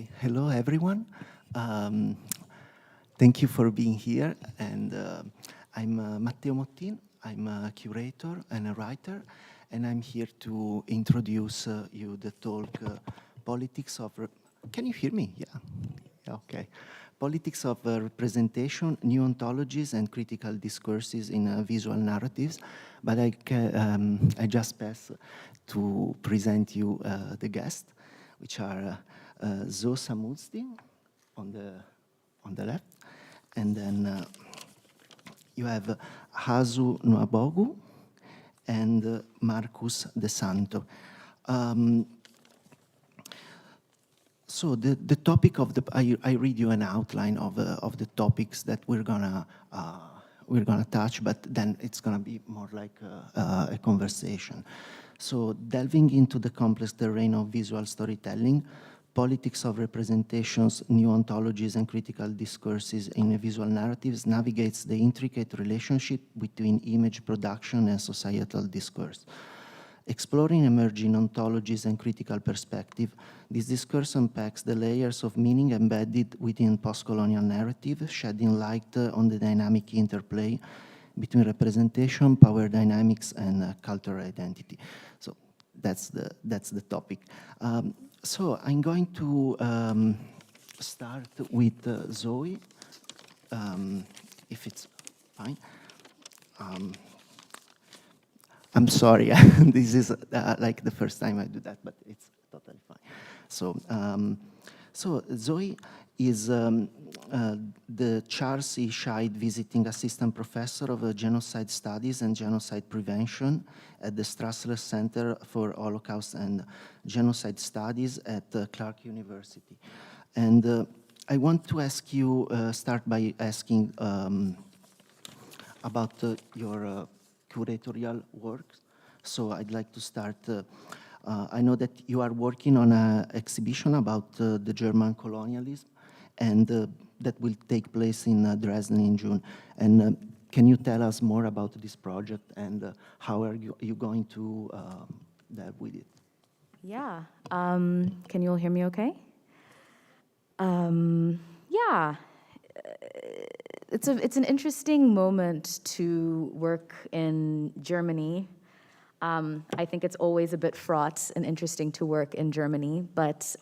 Okay, hello everyone. Um, Thank you for being here. And I'm Matteo Mottin. I'm a curator and a writer, and I'm here to introduce you the talk Politics of... Can you hear me? Yeah, okay. Politics of Representation, New Ontologies and Critical Discourses in Visual Narratives. But I just pass to present you the guests, which are Samudszi on the left, and then you have Nwagbogu and Marcus Desando. So the topic of I read you an outline of the topics that we're gonna touch, but then it's gonna be more like a conversation. So delving into the complex terrain of visual storytelling, Politics of Representations, New Ontologies and Critical Discourses in Visual Narratives navigates the intricate relationship between image production and societal discourse. Exploring emerging ontologies and critical perspective, this discourse unpacks the layers of meaning embedded within post-colonial narrative, shedding light on the dynamic interplay between representation, power dynamics, and cultural identity. So that's the topic. So I'm going to start with Zoe, if it's fine. I'm sorry, this is like the first time I do that, but it's totally fine. So Zoe is the Charles E. Scheid Visiting Assistant Professor of Genocide Studies and Genocide Prevention at the Strassler Center for Holocaust and Genocide Studies at Clark University. And I want to ask you, start by asking about your curatorial work. So I'd like to start, I know that you are working on an exhibition about the German colonialism, and that will take place in Dresden in June. And can you tell us more about this project and how are you going to delve with it? Yeah, can you all hear me okay? Yeah, it's an interesting moment to work in Germany. I think it's always a bit fraught and interesting to work in Germany, but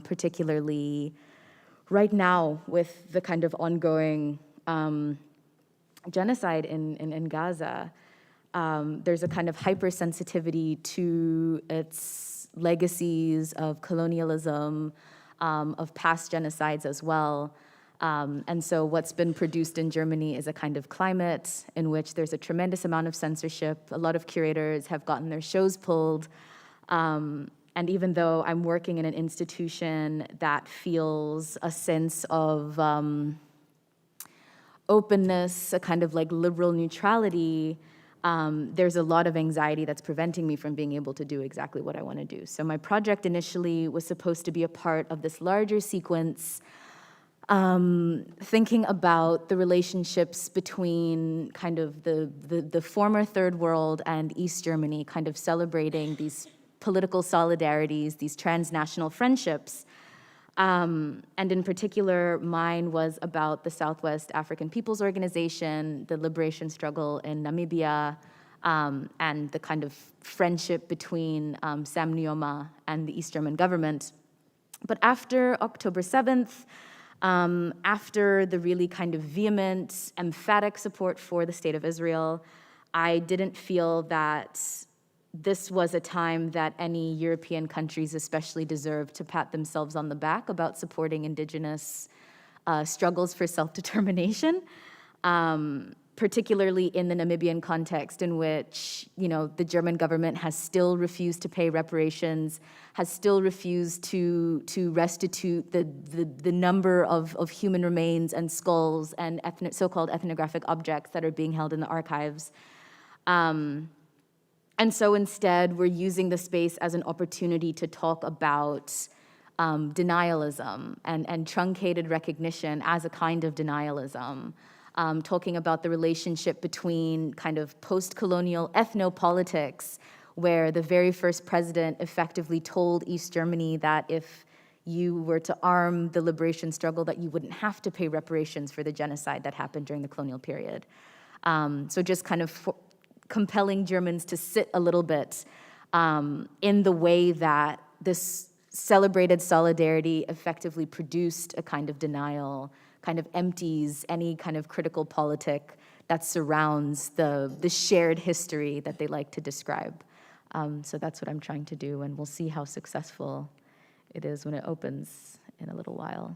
particularly right now with the kind of ongoing genocide in Gaza, there's a kind of hypersensitivity to its legacies of colonialism, of past genocides as well. And so what's been produced in Germany is a kind of climate in which there's a tremendous amount of censorship. A lot of curators have gotten their shows pulled. And even though I'm working in an institution that feels a sense of openness, a kind of like liberal neutrality, there's a lot of anxiety that's preventing me from being able to do exactly what I want to do. So my project initially was supposed to be a part of this larger sequence, thinking about the relationships between kind of the former Third World and East Germany, kind of celebrating these political solidarities, these transnational friendships. And in particular, mine was about the Southwest African Peoples Organization, the liberation struggle in Namibia, and the kind of friendship between Sam Nujoma and the East German government. But after October 7th, after the really kind of vehement, emphatic support for the State of Israel, I didn't feel that this was a time that any European countries especially deserved to pat themselves on the back about supporting indigenous struggles for self-determination, particularly in the Namibian context in which, you know, the German government has still refused to pay reparations, has still refused to restitute the number of human remains and skulls and so-called ethnographic objects that are being held in the archives. And so instead, we're using the space as an opportunity to talk about denialism and truncated recognition as a kind of denialism, talking about the relationship between kind of post-colonial ethnopolitics, where the very first president effectively told East Germany that if you were to arm the liberation struggle, that you wouldn't have to pay reparations for the genocide that happened during the colonial period. So just kind of compelling Germans to sit a little bit in the way that this celebrated solidarity effectively produced a kind of denial, kind of empties any kind of critical politic that surrounds the shared history that they like to describe. So that's what I'm trying to do, and we'll see how successful it is when it opens in a little while.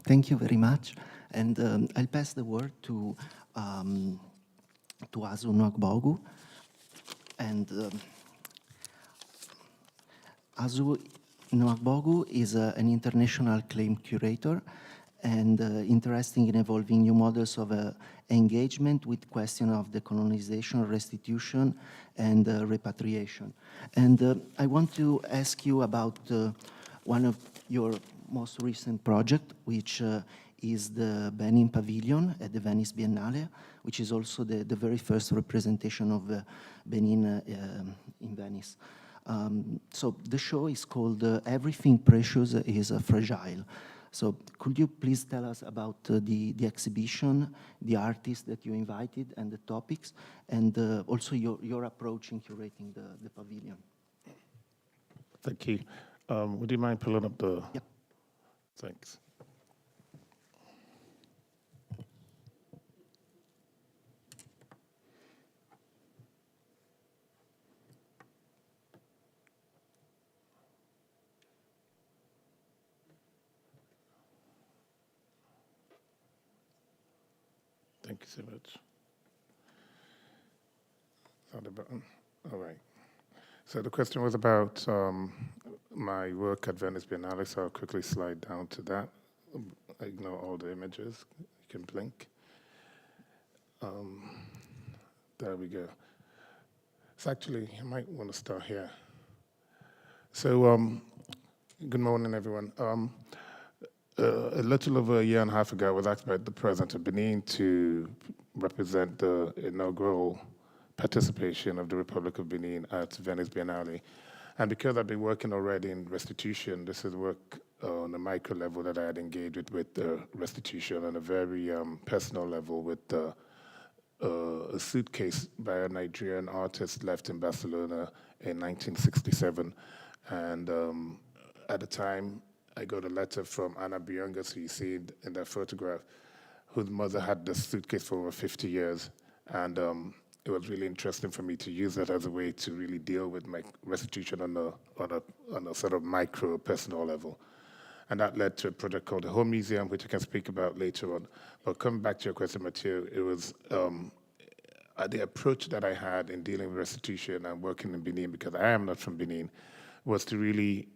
Thank you very much, and I'll pass the word to Azu Nwagbogu, and Azu Nwagbogu is an international claim curator and interested in evolving new models of engagement with question of decolonization, restitution, and repatriation. And I want to ask you about one of your most recent project, which is the Benin Pavilion at the Venice Biennale, which is also the very first representation of Benin in Venice. So the show is called Everything Precious is Fragile. So could you please tell us about the exhibition, the artists that you invited, and the topics, and also your approach in curating the pavilion? Thank you. Would you mind pulling up the... Yep. Thanks. Thank you so much. Found the button. All right. So the question was about my work at Venice Biennale, so I'll quickly slide down to that. Ignore all the images. You can blink. There we go. So actually, I might want to start here. So good morning, everyone. A little over a year and a half ago, I was asked by the President of Benin to represent the inaugural participation of the Republic of Benin at Venice Biennale. And because I've been working already in restitution, this is work on a micro level that I had engaged with restitution on a very personal level with a suitcase by a Nigerian artist left in Barcelona in 1967. And at the time, I got a letter from Anna Biangas, who you see in that photograph, whose mother had this suitcase for over 50 years. And it was really interesting for me to use that as a way to really deal with my restitution on a sort of micro personal level. And that led to a project called the Home Museum, which I can speak about later on. But coming back to your question, Matteo, it was the approach that I had in dealing with restitution and working in Benin, because I am not from Benin, was to really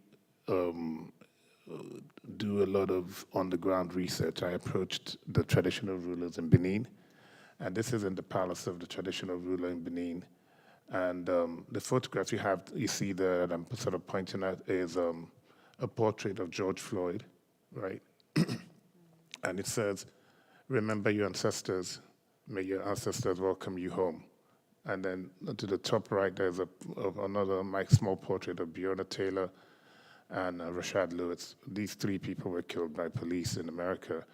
do a lot of on-the-ground research. I approached the traditional rulers in Benin, and this is in the palace of the traditional ruler in Benin. And the photograph you see there that I'm sort of pointing at is a portrait of George Floyd, right? And it says, "Remember your ancestors, may your ancestors welcome you home." And then to the top right, there's another small portrait of Breonna Taylor and Rashad Lewis. These three people were killed by police in America,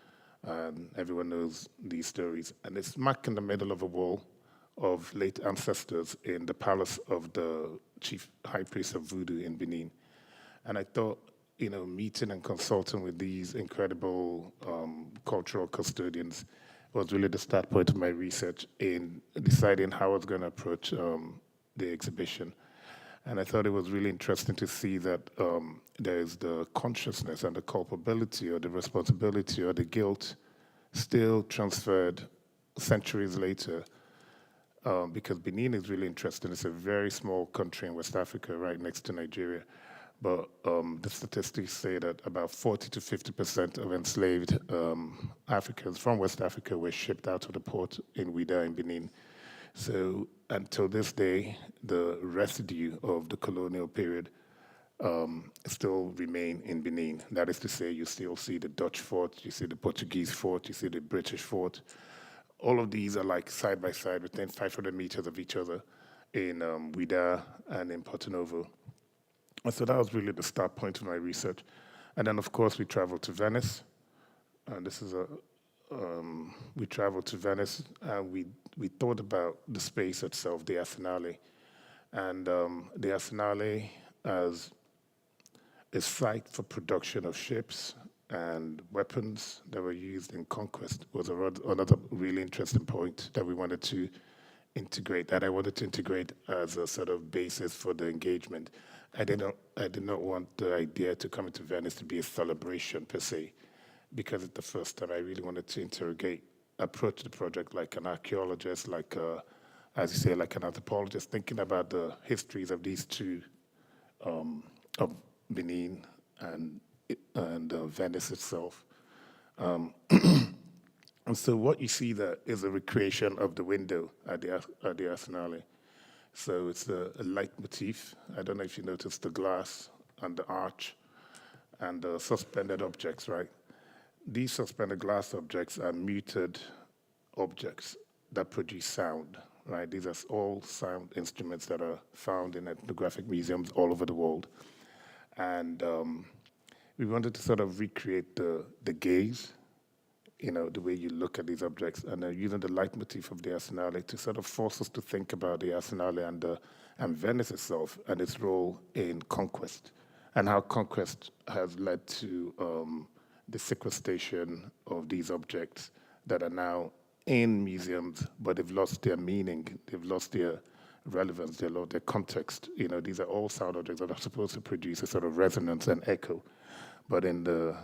and everyone knows these stories. And it's smack in the middle of a wall of late ancestors in the palace of the chief high priest of voodoo in Benin. And I thought, meeting and consulting with these incredible cultural custodians was really the start point of my research in deciding how I was going to approach the exhibition. And I thought it was really interesting to see that there's the consciousness and the culpability or the responsibility or the guilt still transferred centuries later, because Benin is really interesting. It's a very small country in West Africa, right next to Nigeria. But the statistics say that about 40 to 50% of enslaved Africans from West Africa were shipped out of the port in Ouidah in Benin. So until this day, the residue of the colonial period still remain in Benin. That is to say, you still see the Dutch fort, you see the Portuguese fort, you see the British fort. All of these are like side by side within 500 meters of each other in Ouidah and in Porto Novo. And so that was really the start point of my research. And then, of course, we traveled to Venice. And this is we traveled to Venice, and we thought about the space itself, the Arsenale. And the Arsenale as a site for production of ships and weapons that were used in conquest was another really interesting point that we wanted to integrate, that I wanted to integrate as a sort of basis for the engagement. I did not want the idea to come into Venice to be a celebration per se, because it's the first time I really wanted to approach the project like an archaeologist, like as you say, like an anthropologist, thinking about the histories of these two, of Benin and Venice itself. And so what you see there is a recreation of the window at the Arsenale. So it's a leitmotif. I don't know if you noticed the glass and the arch and the suspended objects, right? These suspended glass objects are muted objects that produce sound, right? These are all sound instruments that are found in ethnographic museums all over the world. And we wanted to sort of recreate the gaze, the way you look at these objects, and then using the leitmotif of the Arsenale to sort of force us to think about the Arsenale and Venice itself and its role in conquest, and how conquest has led to the sequestration of these objects that are now in museums, but they've lost their meaning, they've lost their relevance, they've lost their context. These are all sound objects that are supposed to produce a sort of resonance and echo. But in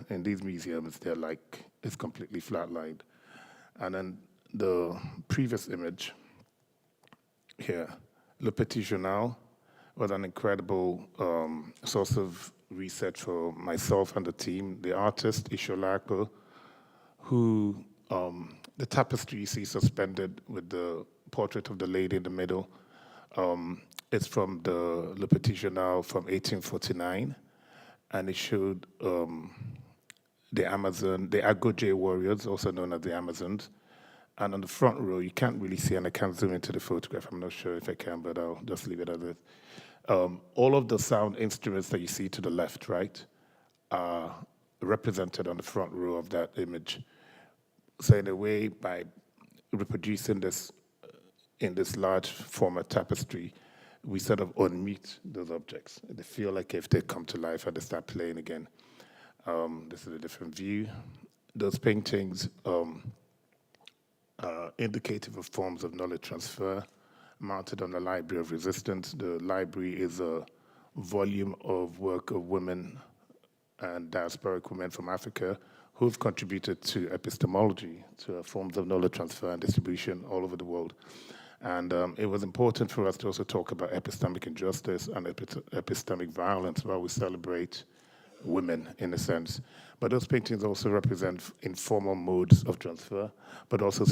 these museums, they're like, it's completely flatlined. And then the previous image here, Le Petit Journal was an incredible source of research for myself and the team. The artist, Isholako, who, the tapestry you see suspended with the portrait of the lady in the middle, it's from the Le Petit Journal from 1849. And it showed the Amazon, the Agoje warriors, also known as the Amazons. And on the front row, you can't really see, and I can't zoom into the photograph. I'm not sure if I can, but I'll just leave it as is. All of the sound instruments that you see to the left, right, are represented on the front row of that image. So in a way, by reproducing this in this large format tapestry, we sort of unmute those objects. They feel like if they come to life and they start playing again. This is a different view. Those paintings are indicative of forms of knowledge transfer mounted on the Library of Resistance. The library is a volume of work of women and diasporic women from Africa who've contributed to epistemology, to forms of knowledge transfer and distribution all over the world. And it was important for us to also talk about epistemic injustice and epistemic violence while we celebrate women, in a sense. But those paintings also represent informal modes of transfer, but also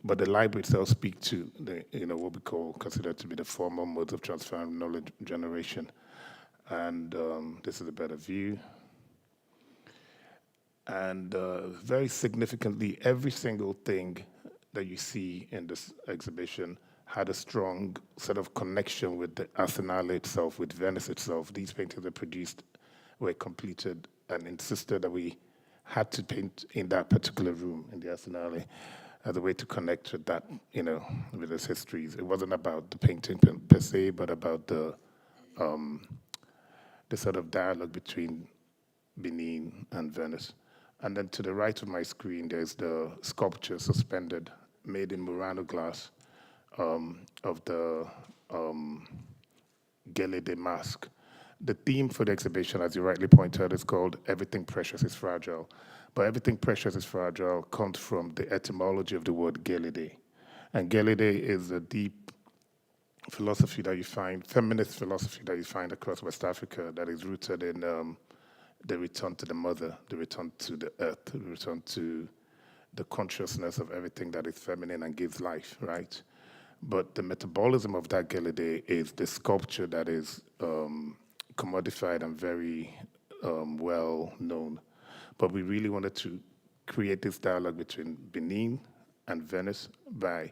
but the library itself speak to what we consider to be the formal modes of transfer and knowledge generation. And this is a better view. And very significantly, every single thing that you see in this exhibition had a strong sort of connection with the Arsenale itself, with Venice itself. These paintings were completed and insisted that we had to paint in that particular room in the Arsenale as a way to connect with that, with its histories. It wasn't about the painting per se, but about the sort of dialogue between Benin and Venice. And then to the right of my screen, there's the sculpture suspended, made in Murano glass, of the Gelede mask. The theme for the exhibition, as you rightly pointed out, is called Everything Precious is Fragile. But everything precious is fragile comes from the etymology of the word Gelede. And Gelede is a deep philosophy that you find, feminist philosophy that you find across West Africa that is rooted in the return to the mother, the return to the earth, the return to the consciousness of everything that is feminine and gives life, right? But the metabolism of that Gelede is the sculpture that is commodified and very well known. But we really wanted to create this dialogue between Benin and Venice by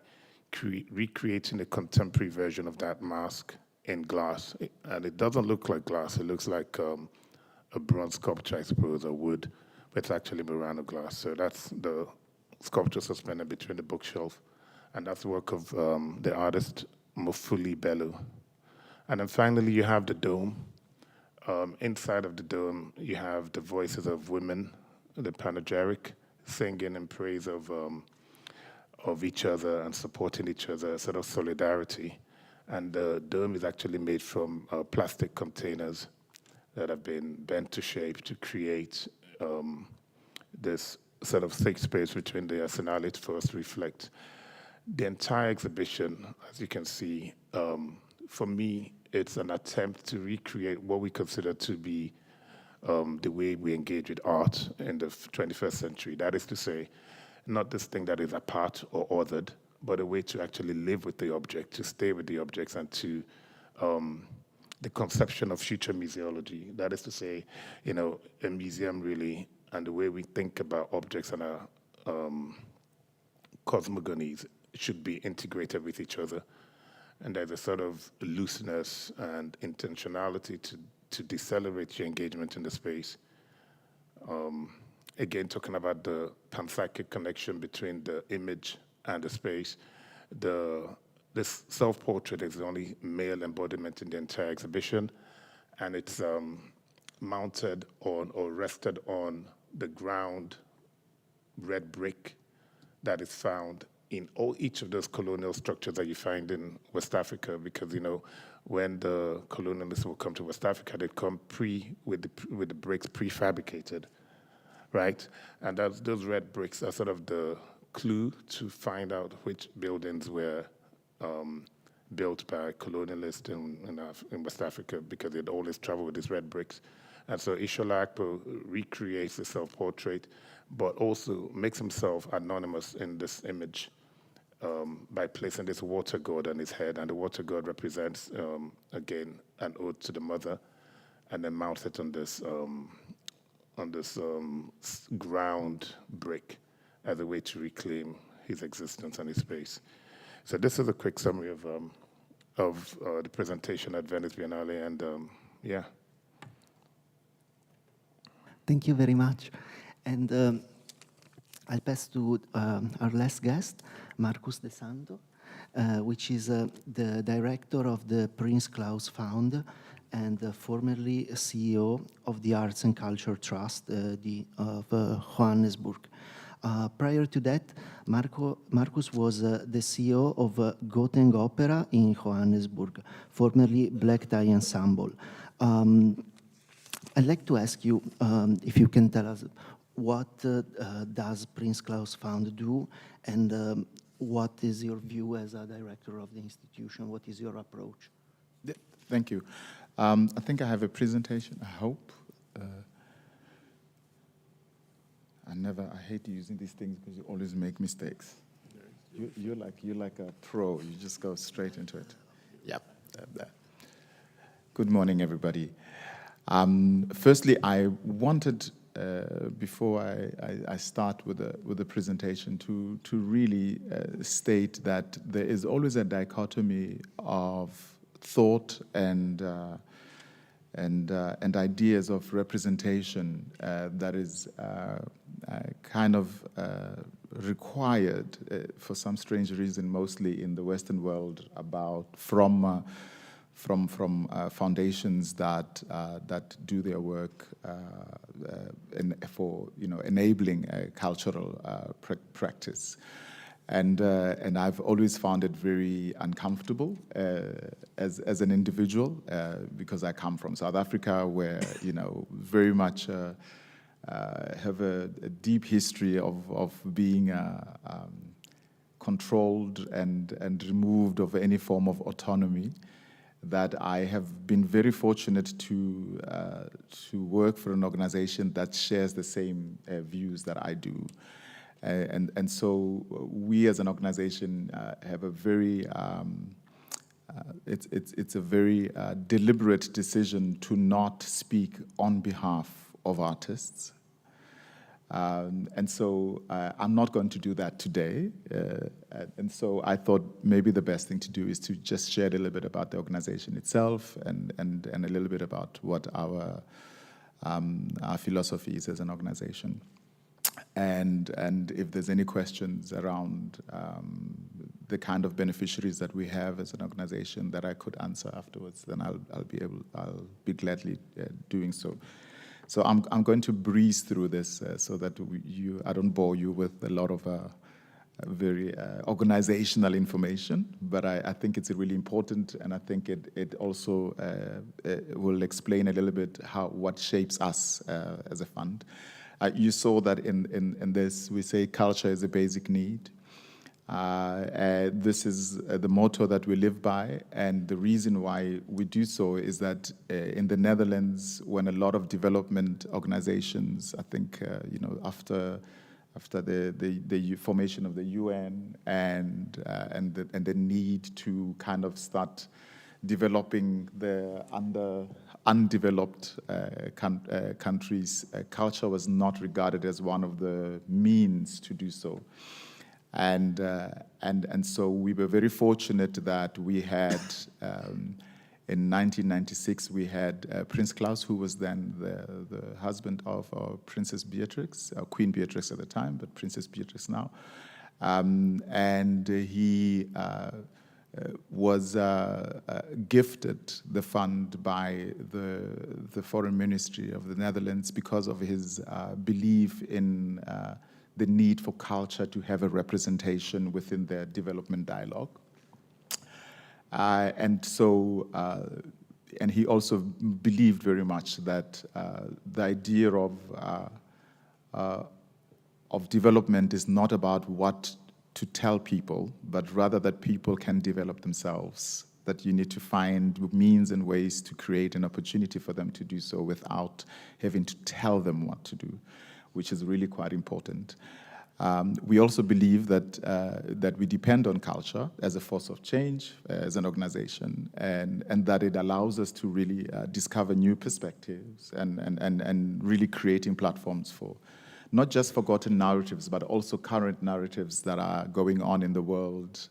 recreating a contemporary version of that mask in glass. And it doesn't look like glass. It looks like a bronze sculpture, I suppose, or wood, but it's actually Murano glass. So that's the sculpture suspended between the bookshelf. And that's the work of the artist Mofuli Bello. And then finally, you have the dome. Inside of the dome, you have the voices of women, the panegyric, singing in praise of each other and supporting each other, sort of solidarity. And the dome is actually made from plastic containers that have been bent to shape to create this sort of safe space between the arsenalate for us to reflect. The entire exhibition, as you can see, for me, it's an attempt to recreate what we consider to be the way we engage with art in the 21st century. That is to say, not this thing that is apart or othered, but a way to actually live with the object, to stay with the objects, and to the conception of future museology. That is to say, a museum really, and the way we think about objects and our cosmogonies should be integrated with each other. And there's a sort of looseness and intentionality to decelerate your engagement in the space. Again, talking about the panpsychic connection between the image and the space. This self-portrait is the only male embodiment in the entire exhibition, and it's mounted on or rested on the ground red brick that is found in each of those colonial structures that you find in West Africa, because when the colonialists will come to West Africa, they come with the bricks prefabricated, right? And those red bricks are sort of the clue to find out which buildings were built by colonialists in West Africa, because they'd always travel with these red bricks. And so Ishola Akpo recreates the self-portrait, but also makes himself anonymous in this image by placing this water god on his head. And the water god represents, again, an ode to the mother, and then mounts it on this ground brick as a way to reclaim his existence and his space. So this is a quick summary of the presentation at Venice Biennale, and yeah. Thank you very much. And I'll pass to our last guest, Marcus Desando, which is the director of the Prince Claus Fund and formerly CEO of the Arts and Culture Trust of Johannesburg. Prior to that, Marcus was the CEO of Goteng Opera in Johannesburg, formerly Black Tie Ensemble. I'd like to ask you if you can tell us what does Prince Claus Fund do, and what is your view as a director of the institution? What is your approach? Thank you. I think I have a presentation, I hope. I hate using these things because you always make mistakes. You're like a pro. You just go straight into it. Yep. Good morning, everybody. Firstly, I wanted, before I start with the presentation, to really state that there is always a dichotomy of thought and ideas of representation that is kind of required for some strange reason, mostly in the Western world, from foundations that do their work for enabling cultural practice. And I've always found it very uncomfortable as an individual because I come from South Africa, where very much have a deep history of being controlled and removed of any form of autonomy. That I have been very fortunate to work for an organization that shares the same views that I do. And so we as an organization have a very it's a very deliberate decision to not speak on behalf of artists, And so I'm not going to do that today. And so I thought maybe the best thing to do is to just share a little bit about the organization itself and a little bit about what our philosophy is as an organization. And if there's any questions around the kind of beneficiaries that we have as an organization that I could answer afterwards, then I'll be gladly doing so. So I'm going to breeze through this so that I don't bore you with a lot of very organizational information, but I think it's really important, and I think it also will explain a little bit what shapes us as a fund. You saw that in this, we say culture is a basic need. This is the motto that we live by, and the reason why we do so is that in the Netherlands, when a lot of development organizations, I think, after the formation of the UN and the need to kind of start developing the undeveloped countries, culture was not regarded as one of the means to do so. And so we were very fortunate that we had, in 1996, we had Prince Claus, who was then the husband of Princess Beatrix, Queen Beatrix at the time, but Princess Beatrix now. And he was gifted the fund by the Foreign Ministry of the Netherlands because of his belief in the need for culture to have a representation within their development dialogue. And he also believed very much that the idea of development is not about what to tell people, but rather that people can develop themselves, that you need to find means and ways to create an opportunity for them to do so without having to tell them what to do, which is really quite important. We also believe that we depend on culture as a force of change, as an organization, and that it allows us to really discover new perspectives and really creating platforms for not just forgotten narratives, but also current narratives that are going on in the world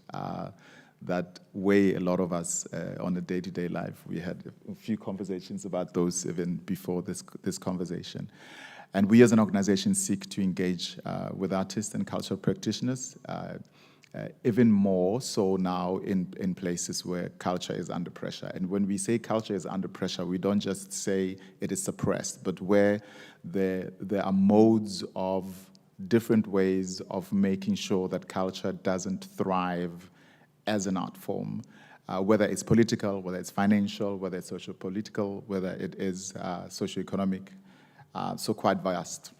that weigh a lot of us on a day-to-day life. We had a few conversations about those even before this conversation. And we as an organization seek to engage with artists and cultural practitioners, even more so now in places where culture is under pressure. And when we say culture is under pressure, we don't just say it is suppressed, but where there are modes of different ways of making sure that culture doesn't thrive as an art form, whether it's political, whether it's financial, whether it's socio-political, whether it is socio-economic. So quite vast.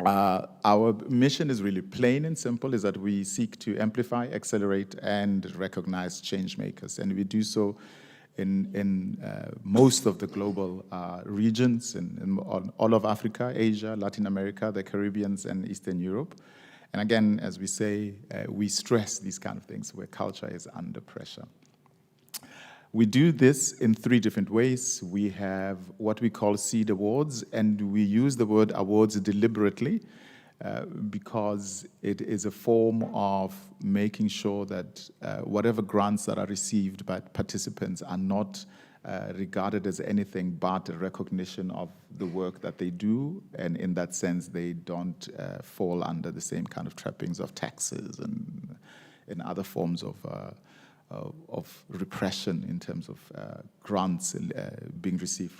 Our mission is really plain and simple, is that we seek to amplify, accelerate, and recognize change makers. And we do so in most of the global regions, in all of Africa, Asia, Latin America, the Caribbean, and Eastern Europe. And again, as we say, we stress these kind of things where culture is under pressure. We do this in 3 different ways. We have what we call seed awards, and we use the word awards deliberately because it is a form of making sure that whatever grants that are received by participants are not regarded as anything but a recognition of the work that they do, and in that sense, they don't fall under the same kind of trappings of taxes and other forms of repression in terms of grants being received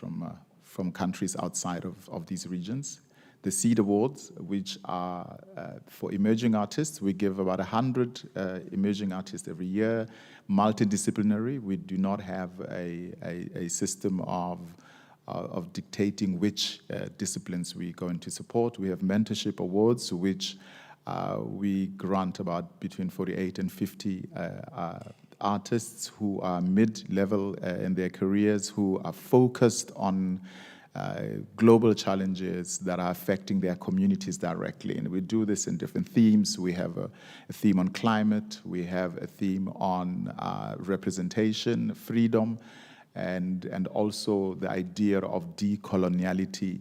from countries outside of these regions. The Seed Awards, which are for emerging artists, we give about 100 emerging artists every year, multidisciplinary. We do not have a system of dictating which disciplines we're going to support. We have mentorship awards, which we grant about between 48 and 50 artists who are mid-level in their careers, who are focused on global challenges that are affecting their communities directly. And we do this in different themes. We have a theme on climate, we have a theme on representation, freedom, and also the idea of decoloniality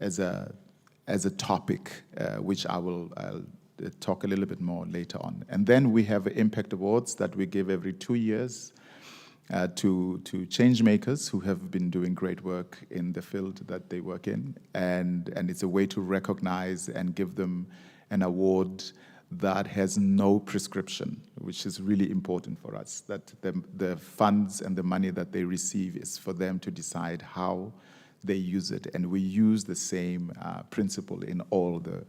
as as a topic, which I'll talk a little bit more later on. And then we have Impact Awards that we give every 2 years to change makers who have been doing great work in the field that they work in. And it's a way to recognize and give them an award that has no prescription, which is really important for us, that the funds and the money that they receive is for them to decide how they use it. And we use the same principle in all the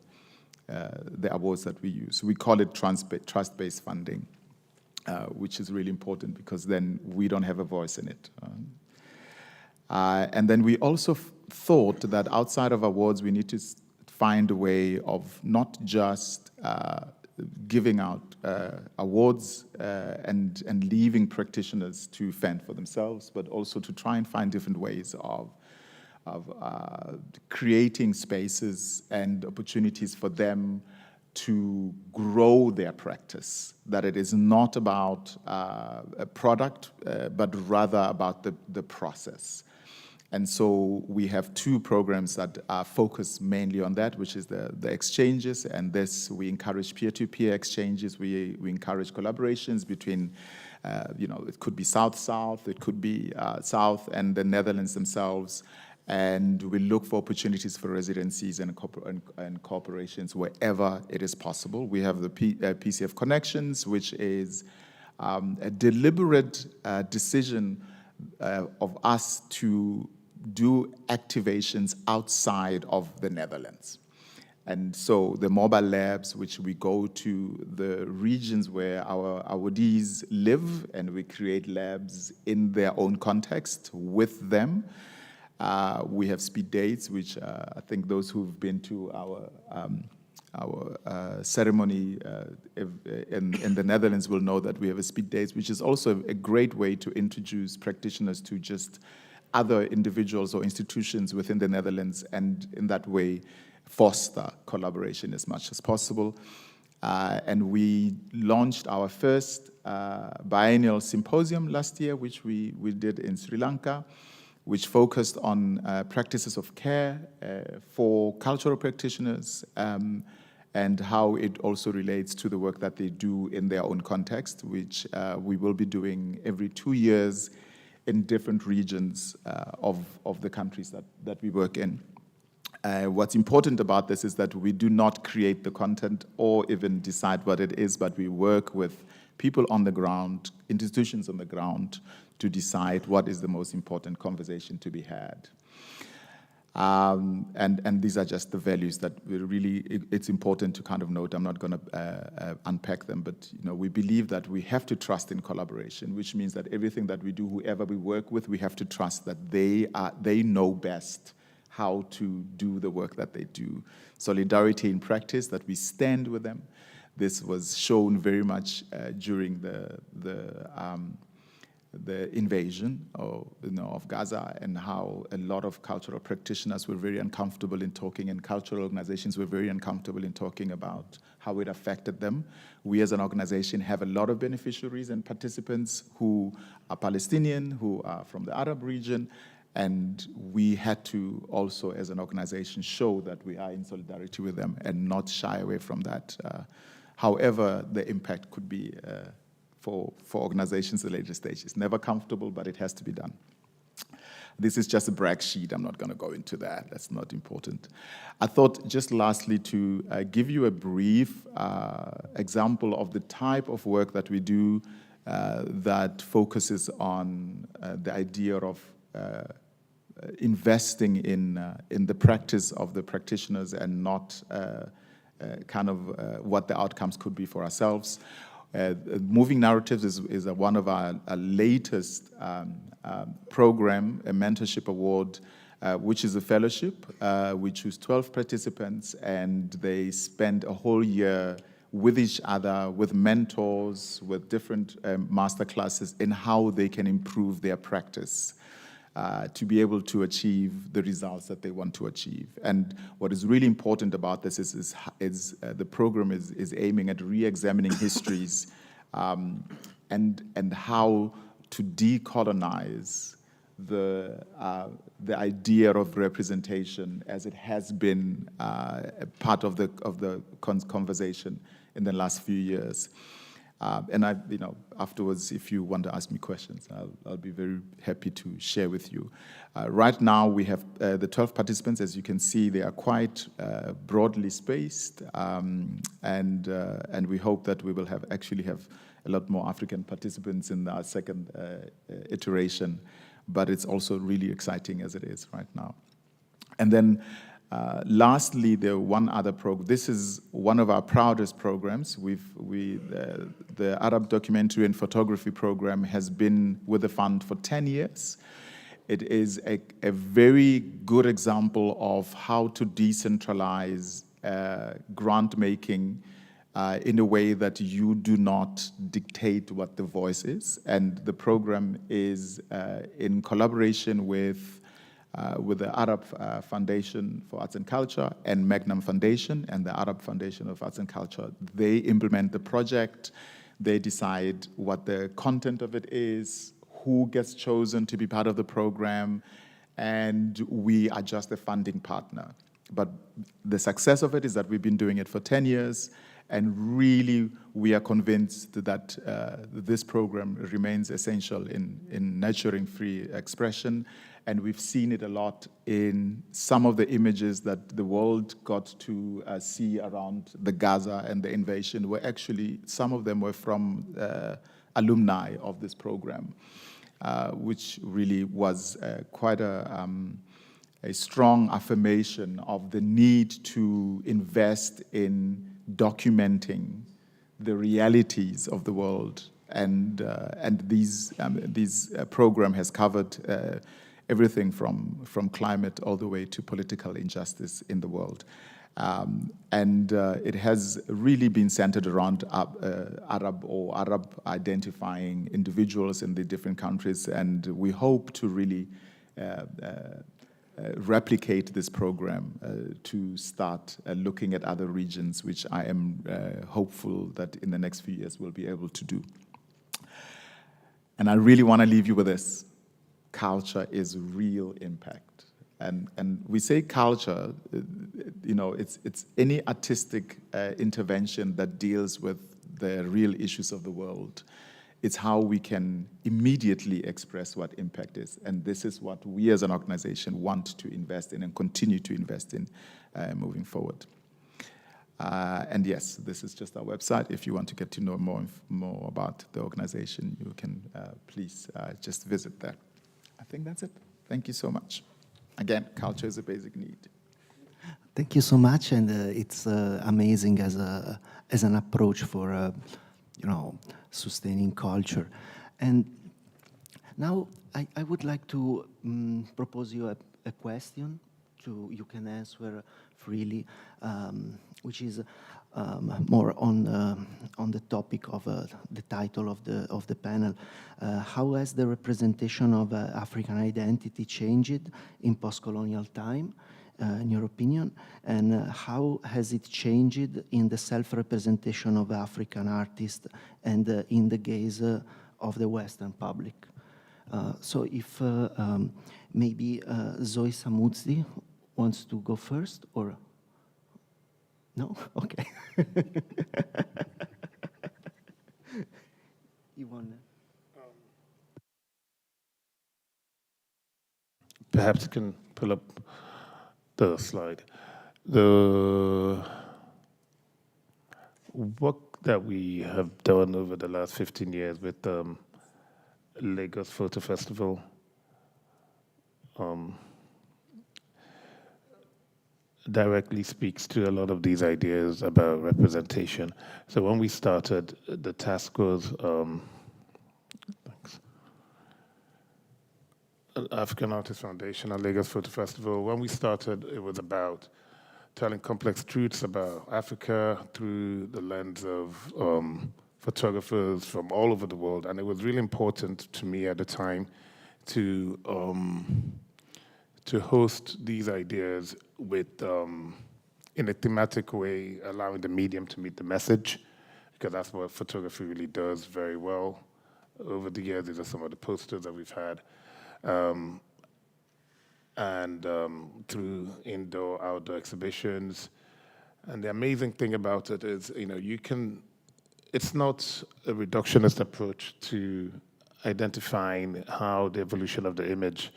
awards that we use. We call it trust-based funding, which is really important because then we don't have a voice in it. And then we also thought that outside of awards, we need to find a way of not just giving out awards and leaving practitioners to fend for themselves, but also to try and find different ways of creating spaces and opportunities for them to grow their practice, that it is not about a product, but rather about the process. And so we have 2 programs that are focused mainly on that, which is the exchanges, and this we encourage peer-to-peer exchanges. We encourage collaborations between, it could be South-South, it could be South and the Netherlands themselves, and we look for opportunities for residencies and corporations wherever it is possible. We have the PCF Connections, which is a deliberate decision of us to do activations outside of the Netherlands. And so the mobile labs, which we go to the regions where our awardees live, and we create labs in their own context with them. We have speed dates, which I think those who've been to our ceremony in the Netherlands will know that we have a speed dates, which is also a great way to introduce practitioners to just other individuals or institutions within the Netherlands, and in that way foster collaboration as much as possible. And we launched our first biennial symposium last year, which we did in Sri Lanka, which focused on practices of care for cultural practitioners, and how it also relates to the work that they do in their own context, which we will be doing every 2 years in different regions of the countries that we work in. What's important about this is that we do not create the content or even decide what it is, but we work with people on the ground, institutions on the ground, to decide what is the most important conversation to be had. And these are just the values that it's important to kind of note. I'm not going to unpack them, but we believe that we have to trust in collaboration, which means that everything that we do, whoever we work with, we have to trust that they know best how to do the work that they do. Solidarity in practice, that we stand with them. This was shown very much during the invasion of Gaza, and how a lot of cultural practitioners were very uncomfortable in talking, and cultural organizations were very uncomfortable in talking about how it affected them. We as an organization have a lot of beneficiaries and participants who are Palestinian, who are from the Arab region, and we had to also as an organization show that we are in solidarity with them and not shy away from that. However, the impact could be for organizations at a later stage. It's never comfortable, but it has to be done. This is just a brag sheet. I'm not going to go into that. That's not important. I thought just lastly to give you a brief example of the type of work that we do that focuses on the idea of investing in the practice of the practitioners and not what the outcomes could be for ourselves. Moving Narratives is one of our latest program, a mentorship award, which is a fellowship. We choose 12 participants, and they spend a whole year with each other, with mentors, with different master classes in how they can improve their practice to be able to achieve the results that they want to achieve. And what is really important about this is the program is aiming at re-examining histories and how to decolonize the idea of representation as it has been a part of the conversation in the last few years. And afterwards, if you want to ask me questions, I'll be very happy to share with you. Right now, we have the 12 participants. As you can see, they are quite broadly spaced, and we hope that we will actually have a lot more African participants in our second iteration. But it's also really exciting as it is right now. And then lastly, there one other program. This is one of our proudest programs. The Arab Documentary and Photography Program has been with the fund for 10 years. It is a very good example of how to decentralize grant making in a way that you do not dictate what the voice is. And the program is in collaboration with the Arab Foundation for Arts and Culture and Magna Foundation and the Arab Foundation of Arts and Culture. They implement the project. They decide what the content of it is, who gets chosen to be part of the program, and we are just a funding partner. But the success of it is that we've been doing it for 10 years, and really we are convinced that this program remains essential in nurturing free expression. And we've seen it a lot in some of the images that the world got to see around the Gaza and the invasion, were actually, some of them were from alumni of this program, which really was quite a strong affirmation of the need to invest in documenting the realities of the world. And these program has covered everything from climate all the way to political injustice in the world. And it has really been centered around Arab identifying individuals in the different countries, and we hope to really replicate this program to start looking at other regions, which I am hopeful that in the next few years we'll be able to do. And I really want to leave you with this. Culture is real impact. And we say culture, it's any artistic intervention that deals with the real issues of the world. It's how we can immediately express what impact is. And this is what we as an organization want to invest in and continue to invest in moving forward. And yes, this is just our website. If you want to get to know more about the organization, you can please just visit there. I think that's it. Thank you so much. Again, culture is a basic need. Thank you so much, and it's amazing as an approach for sustaining culture. And now I would like to propose you a question you can answer freely, which is more on the topic of the title of the panel. How has the representation of African identity changed in post-colonial time, in your opinion? And how has it changed in the self-representation of African artists and in the gaze of the Western public? So if maybe Zoe Samudszi wants to go first, or no? Okay. Yvonne. Perhaps you can pull up the slide. The work that we have done over the last 15 years with Lagos Photo Festival, directly speaks to a lot of these ideas about representation. So when we started, the task was African Artists Foundation and Lagos Photo Festival. When we started, it was about telling complex truths about Africa through the lens of photographers from all over the world. And it was really important to me at the time to host these ideas with, in a thematic way, allowing the medium to meet the message, because that's what photography really does very well. Over the years, these are some of the posters that we've had. and through indoor, outdoor exhibitions. And the amazing thing about it is, it's not a reductionist approach to identifying how the evolution of the image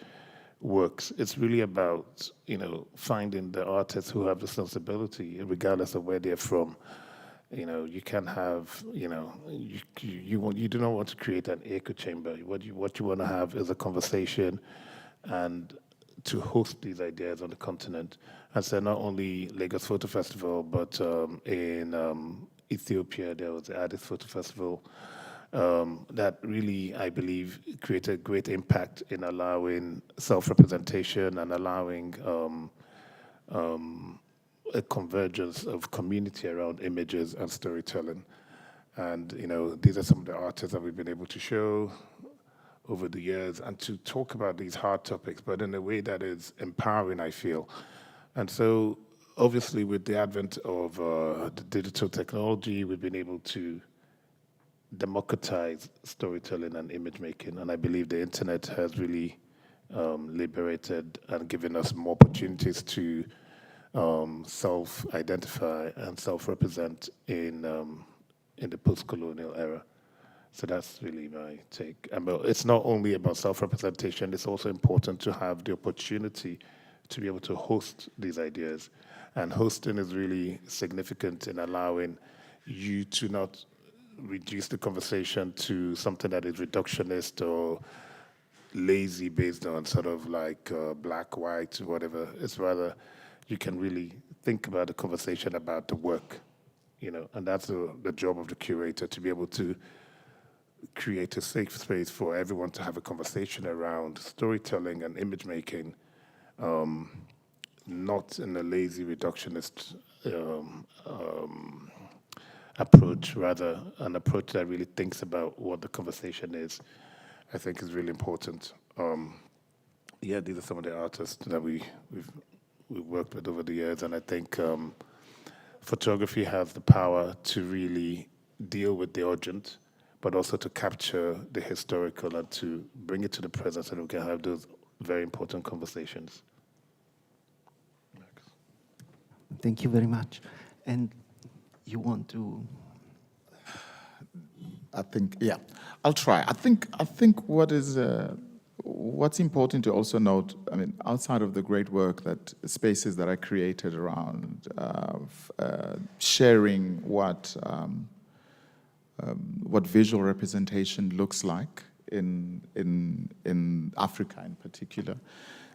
works. It's really about, finding the artists who have the sensibility, regardless of where they're from. You can have, you do not want to create an echo chamber. What you want to have is a conversation and to host these ideas on the continent. And so not only Lagos Photo Festival, but in Ethiopia, there was the Addis Photo Festival that really, I believe, created great impact in allowing self-representation and allowing a convergence of community around images and storytelling. And, these are some of the artists that we've been able to show over the years and to talk about these hard topics, but in a way that is empowering, I feel. And so, obviously, with the advent of the digital technology, we've been able to democratize storytelling and image making. And I believe the internet has really liberated and given us more opportunities to self-identify and self-represent in the post-colonial era. So that's really my take. And it's not only about self-representation, it's also important to have the opportunity to be able to host these ideas. And hosting is really significant in allowing you to not reduce the conversation to something that is reductionist or lazy based on sort of like black, white, whatever. It's rather, you can really think about the conversation about the work, and that's the job of the curator, to be able to create a safe space for everyone to have a conversation around storytelling and image making, not in a lazy reductionist approach, rather an approach that really thinks about what the conversation is, I think is really important. These are some of the artists that we've worked with over the years, and I think photography has the power to really deal with the urgent, but also to capture the historical and to bring it to the present so that we can have those very important conversations. Thank you very much. And you want to? I think, I'll try. I think what's important to also note, outside of the great work that spaces that I created around sharing what visual representation looks like in Africa in particular,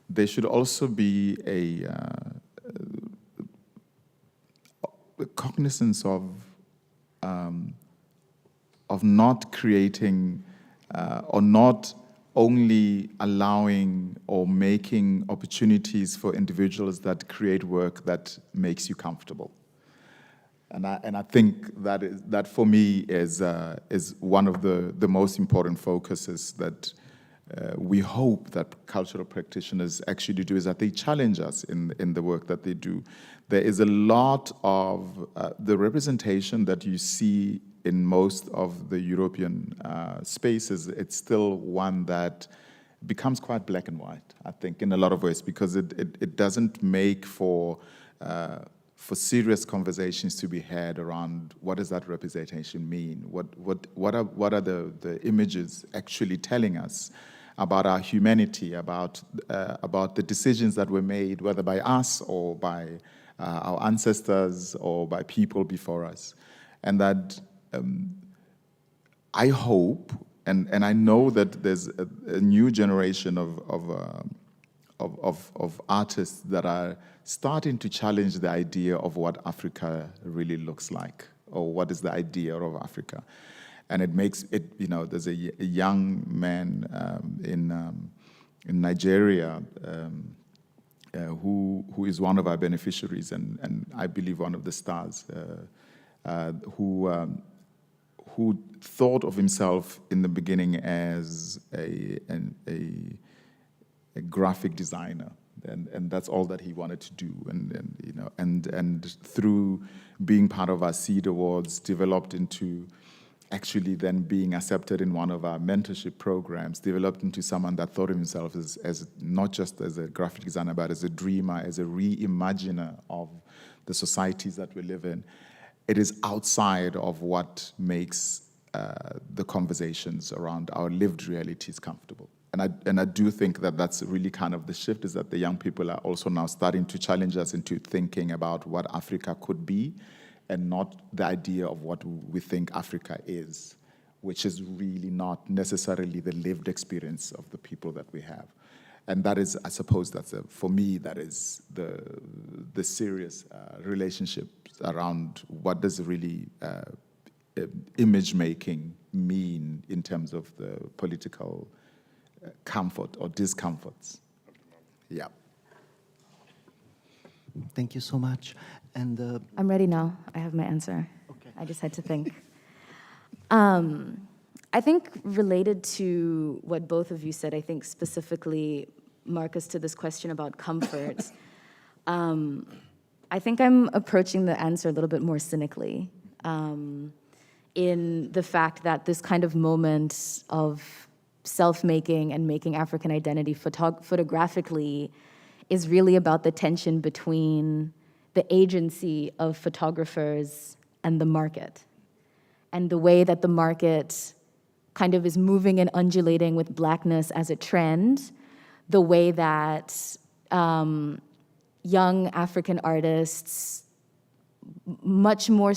there should also be a cognizance of not creating or not only allowing or making opportunities for individuals that create work that makes you comfortable. And I think that for me is one of the most important focuses that we hope that cultural practitioners actually do, is that they challenge us in the work that they do. There is a lot of the representation that you see in most of the European spaces. It's still one that becomes quite black and white, I think, in a lot of ways, because it doesn't make for serious conversations to be had around what does that representation mean? What are the images actually telling us about our humanity, about the decisions that were made, whether by us or by our ancestors or by people before us, and that I hope and I know that there's a new generation of artists that are starting to challenge the idea of what Africa really looks like, or what is the idea of Africa. And it makes it, there's a young man in Nigeria who is one of our beneficiaries, and I believe one of the stars, who thought of himself in the beginning as a graphic designer, and that's all that he wanted to do, and through being part of our Seed Awards, developed into actually then being accepted in one of our mentorship programs, developed into someone that thought of himself as not just as a graphic designer, but as a dreamer, as a reimaginer of the societies that we live in. It is outside of what makes the conversations around our lived realities comfortable. And I do think that that's really kind of the shift, is that the young people are also now starting to challenge us into thinking about what Africa could be, and not the idea of what we think Africa is, which is really not necessarily the lived experience of the people that we have. And that is, I suppose, for me, that is the serious relationship around what does really image making mean in terms of the political comfort or discomforts. Yeah. Thank you so much. And I'm ready now. I have my answer. Okay. I just had to think. I think related to what both of you said, I think specifically, Marcus, to this question about comfort, I think I'm approaching the answer a little bit more cynically, in the fact that this kind of moment of self-making and making African identity photographically is really about the tension between the agency of photographers and the market, and the way that the market kind of is moving and undulating with Blackness as a trend, the way that young African artists, much more,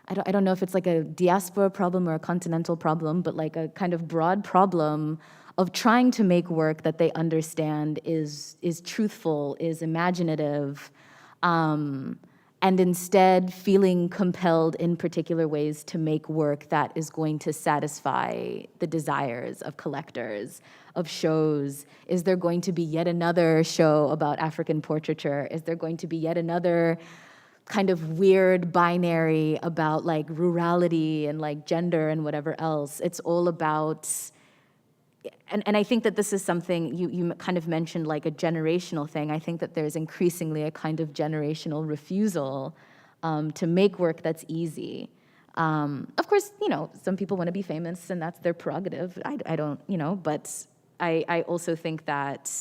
I don't know if it's like a diaspora problem or a continental problem, but like a kind of broad problem of trying to make work that they understand is truthful, is imaginative, and instead feeling compelled in particular ways to make work that is going to satisfy the desires of collectors, of shows. Is there going to be yet another show about African portraiture? Is there going to be yet another kind of weird binary about like rurality and like gender and whatever else? It's all about, and I think that this is something you kind of mentioned, like a generational thing. I think that there's increasingly a kind of generational refusal to make work that's easy. Of course, you know, some people want to be famous and that's their prerogative. I don't, you know, but I also think that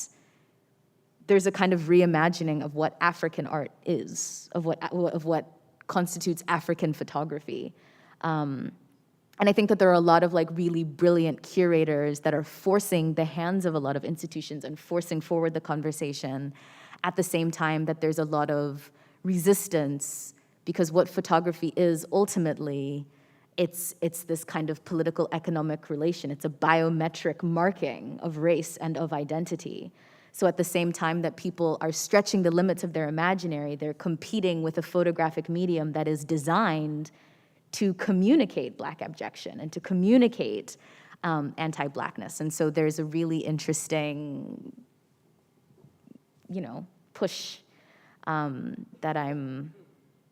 there's a kind of reimagining of what African art is, of what constitutes African photography. And I think that there are a lot of like really brilliant curators that are forcing the hands of a lot of institutions and forcing forward the conversation at the same time that there's a lot of resistance, because what photography is ultimately, it's this kind of political economic relation. It's a biometric marking of race and of identity. So at the same time that people are stretching the limits of their imaginary, they're competing with a photographic medium that is designed to communicate Black abjection and to communicate anti-Blackness. And so there's a really interesting, you know, push that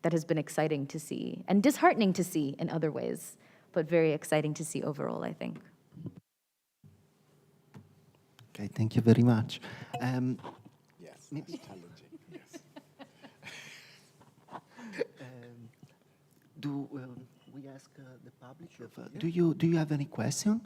has been exciting to see and disheartening to see in other ways, but very exciting to see overall, I think. okay, thank you very much. Yes, maybe challenging. Yes. Do we ask the public? Do you have any question?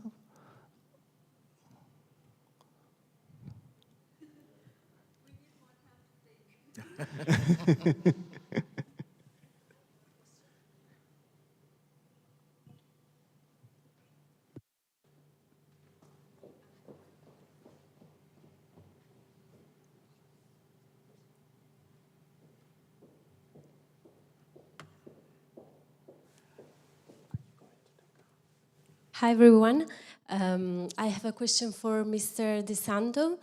Hi, everyone. I have a question for Mr. Desando.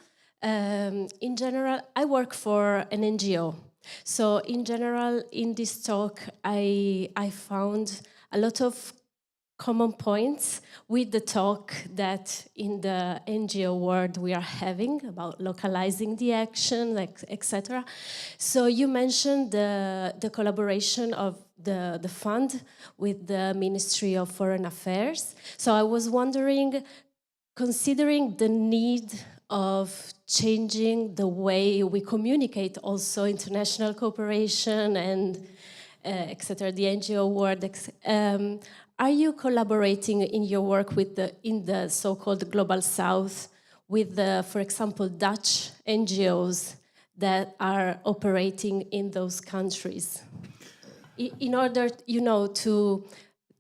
In general, I work for an NGO. So in general, in this talk, I found a lot of common points with the talk that in the NGO world we are having about localizing the action, like, etc. So you mentioned the collaboration of the fund with the Ministry of Foreign Affairs. So I was wondering, considering the need of changing the way we communicate also international cooperation and etc., the NGO world. Are you collaborating in your work with in the so-called Global South with, for example, Dutch NGOs that are operating in those countries, in order,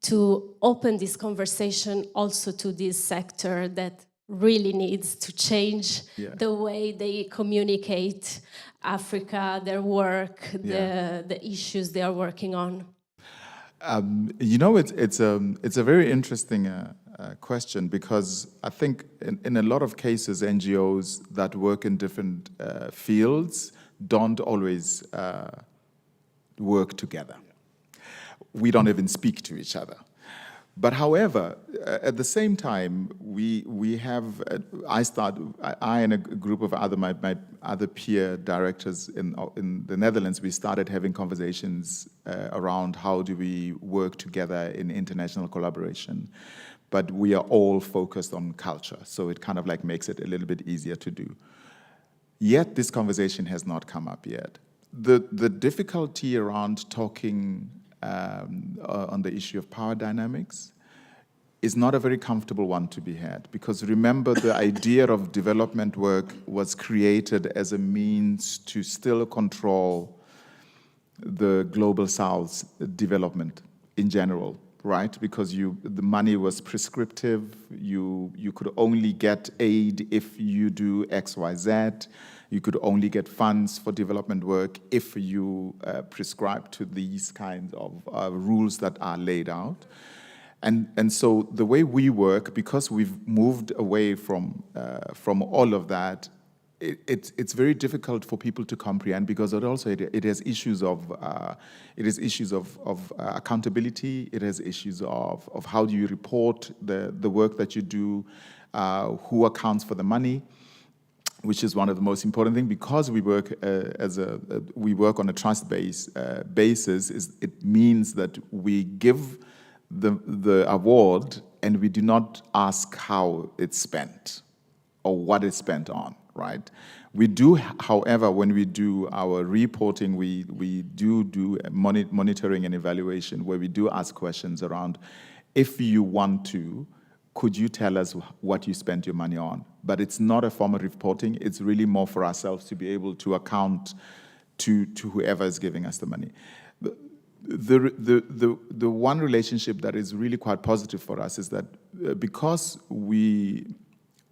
to open this conversation also to this sector that really needs to change the way they communicate Africa, their work, the issues they are working on? It's a very interesting question, because I think in a lot of cases, NGOs that work in different fields don't always work together. We don't even speak to each other. But however, at the same time, we have, I and a group of my other peer directors in the Netherlands, we started having conversations around how do we work together in international collaboration. But we are all focused on culture, so it kind of like makes it a little bit easier to do. Yet this conversation has not come up yet. The difficulty around talking on the issue of power dynamics is not a very comfortable one to be had, because remember, the idea of development work was created as a means to still control the Global South's development in general, right? Because the money was prescriptive, you could only get aid if you do X, Y, Z. You could only get funds for development work if you prescribe to these kinds of rules that are laid out. And so the way we work, because we've moved away from all of that, it's very difficult for people to comprehend, because it has issues of accountability. It has issues of how do you report the work that you do, who accounts for the money, which is one of the most important things. Because we work we work on a trust-based basis. It means that we give the award and we do not ask how it's spent or what it's spent on, right? We do, however, when we do our reporting, we do monitoring and evaluation, where we do ask questions around, if you want to, could you tell us what you spent your money on? But it's not a form of reporting. It's really more for ourselves to be able to account to whoever is giving us the money. The one relationship that is really quite positive for us is that because we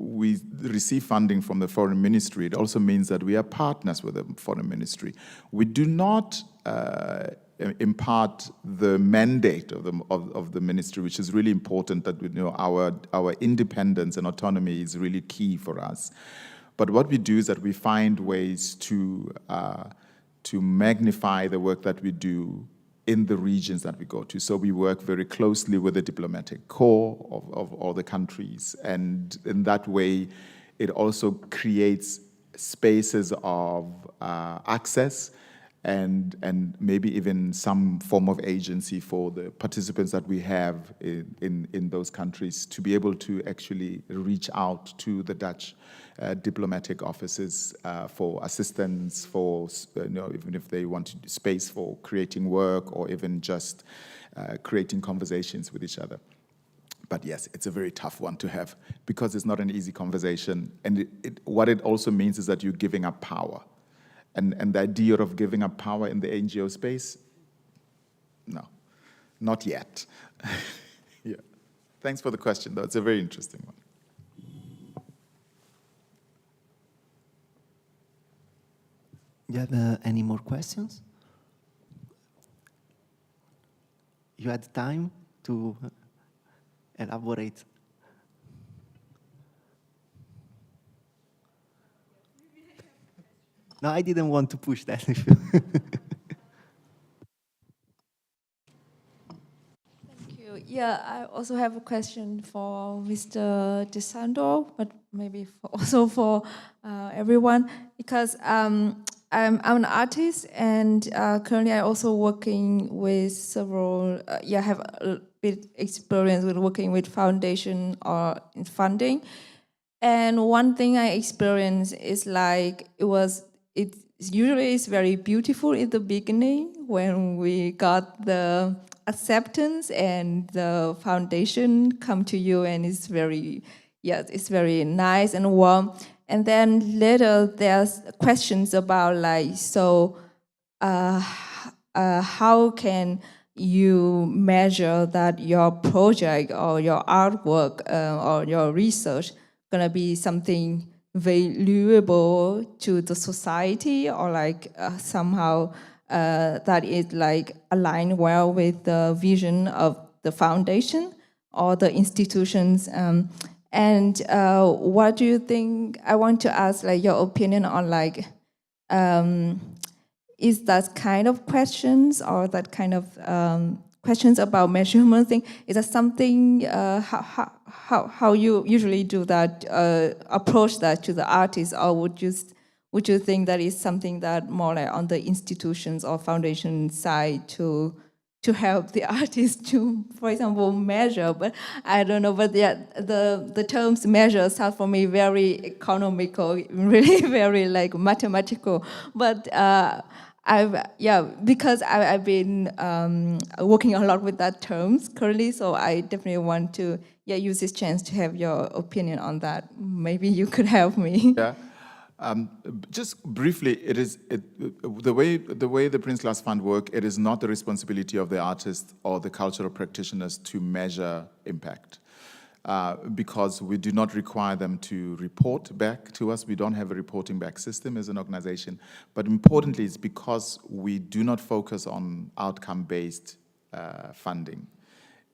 receive funding from the foreign ministry, it also means that we are partners with the foreign ministry. We do not impart the mandate of the ministry, which is really important, that we know our independence and autonomy is really key for us. But what we do is that we find ways to magnify the work that we do in the regions that we go to. So we work very closely with the diplomatic corps of all the countries, and in that way it also creates spaces of access and maybe even some form of agency for the participants that we have in those countries to be able to actually reach out to the Dutch diplomatic offices for assistance, for even if they want space for creating work or even just creating conversations with each other. But yes, it's a very tough one to have, because it's not an easy conversation. And what it also means is that you're giving up power. And the idea of giving up power in the NGO space, no, not yet. Yeah. Thanks for the question, though. It's a very interesting one. You have any more questions? You had time to elaborate. No, I didn't want to push that. Thank you. Yeah, I also have a question for Mr. Desando, but maybe also for everyone, because I'm an artist, and currently I'm also working with several, have a bit experience with working with foundation or in funding. And one thing I experienced is like, usually it's very beautiful in the beginning when we got the acceptance and the foundation come to you, and it's very, yes, it's very nice and warm. And then later there's questions about like, so how can you measure that your project or your artwork or your research gonna be something valuable to the society, or like somehow that is like aligned well with the vision of the foundation or the institutions. And what do you think? I want to ask like your opinion on like, is that kind of questions or that kind of questions about measurement thing, is that something, how you usually do that, approach that to the artists, or would you think that is something that more like on the institutions or foundation side to help the artists to, for example, measure? But I don't know, but yeah, the terms measure sound for me very economical, really very like mathematical. But because I've been working a lot with that terms currently, so I definitely want to use this chance to have your opinion on that. Maybe you could help me. Yeah. Just briefly, the way the Prince Class Fund work, it is not the responsibility of the artist or the cultural practitioners to measure impact, because we do not require them to report back to us. We don't have a reporting back system as an organization. But importantly, it's because we do not focus on outcome-based funding.